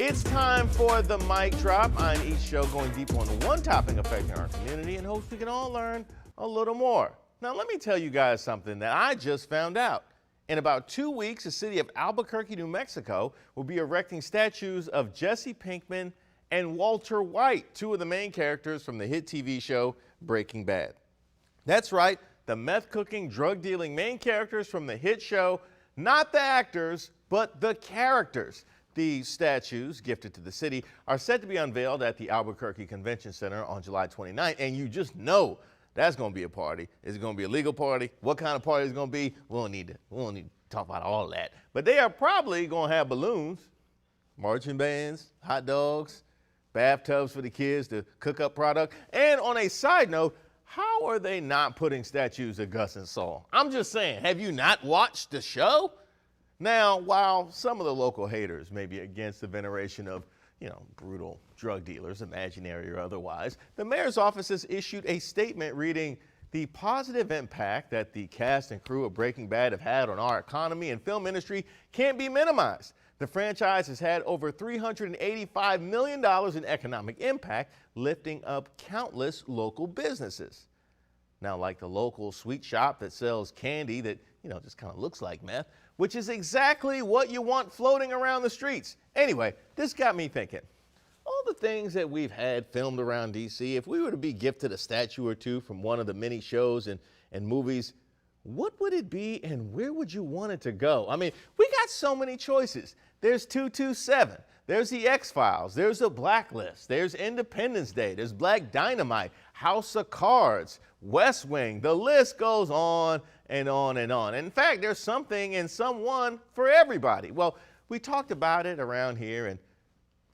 It's time for the mic drop. On each show, going deep on one topic affecting our community and hopes we can all learn a little more. Now, let me tell you guys something that I just found out. In about 2 weeks, the city of Albuquerque, New Mexico will be erecting statues of Jesse Pinkman and Walter White, two of the main characters from the hit TV show Breaking Bad. That's right, the meth-cooking, drug-dealing main characters from the hit show, not the actors, but the characters. These statues, gifted to the city, are set to be unveiled at the Albuquerque Convention Center on July 29th, and you just know that's going to be a party. Is it going to be a legal party? What kind of party is it going to be? We don't need to talk about all that. But they are probably going to have balloons, marching bands, hot dogs, bathtubs for the kids to cook up product. And on a side note, how are they not putting statues of Gus and Saul? I'm just saying, have you not watched the show? Now, while some of the local haters may be against the veneration of, brutal drug dealers, imaginary or otherwise, the mayor's office has issued a statement reading, "The positive impact that the cast and crew of Breaking Bad have had on our economy and film industry can't be minimized. The franchise has had over $385 million in economic impact, lifting up countless local businesses." Now, like the local sweet shop that sells candy that, just kind of looks like meth, which is exactly what you want floating around the streets. Anyway, this got me thinking. All the things that we've had filmed around D.C., if we were to be gifted a statue or two from one of the many shows and movies, what would it be and where would you want it to go? I mean, we got so many choices. There's 227, there's the X-Files, there's the Blacklist, there's Independence Day, there's Black Dynamite, House of Cards, West Wing, the list goes on and on and on. In fact, there's something and someone for everybody. Well, we talked about it around here, and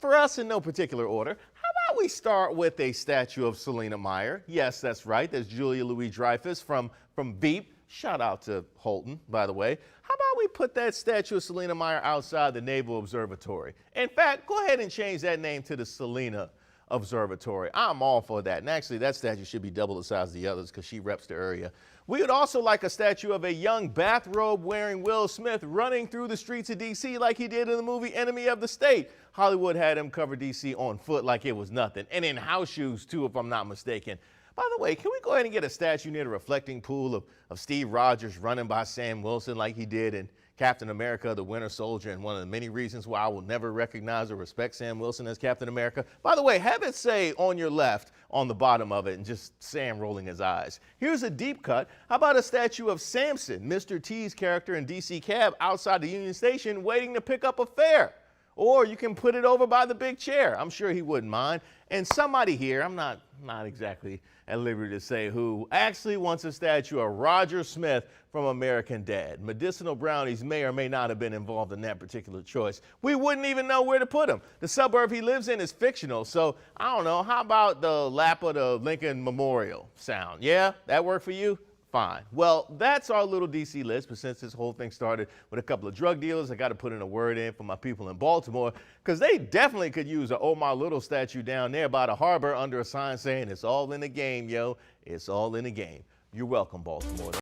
for us in no particular order, how about we start with a statue of Selina Meyer? Yes, that's right, that's Julia Louis-Dreyfus from Veep. Shout out to Holton, by the way. How about we put that statue of Selina Meyer outside the Naval Observatory? In fact, go ahead and change that name to the Selina Observatory. I'm all for that. And actually, that statue should be double the size of the others because she reps the area. We would also like a statue of a young bathrobe-wearing Will Smith running through the streets of D.C. like he did in the movie Enemy of the State. Hollywood had him cover D.C. on foot like it was nothing. And in house shoes, too, if I'm not mistaken. By the way, can we go ahead and get a statue near the reflecting pool of Steve Rogers running by Sam Wilson like he did in Captain America, the Winter Soldier, and one of the many reasons why I will never recognize or respect Sam Wilson as Captain America? By the way, have it say on your left on the bottom of it and just Sam rolling his eyes. Here's a deep cut. How about a statue of Samson, Mr. T's character in DC Cab, outside the Union Station waiting to pick up a fare? Or you can put it over by the big chair. I'm sure he wouldn't mind. And somebody here, I'm not exactly at liberty to say who, actually wants a statue of Roger Smith from American Dad. Medicinal brownies may or may not have been involved in that particular choice. We wouldn't even know where to put him. The suburb he lives in is fictional, so I don't know. How about the lap of the Lincoln Memorial sound? Yeah, that work for you? Fine. Well, that's our little DC list, but since this whole thing started with a couple of drug dealers, I got to put in a word in for my people in Baltimore, because they definitely could use an Omar Little statue down there by the harbor under a sign saying, "It's all in the game, yo. It's all in the game." You're welcome, Baltimore.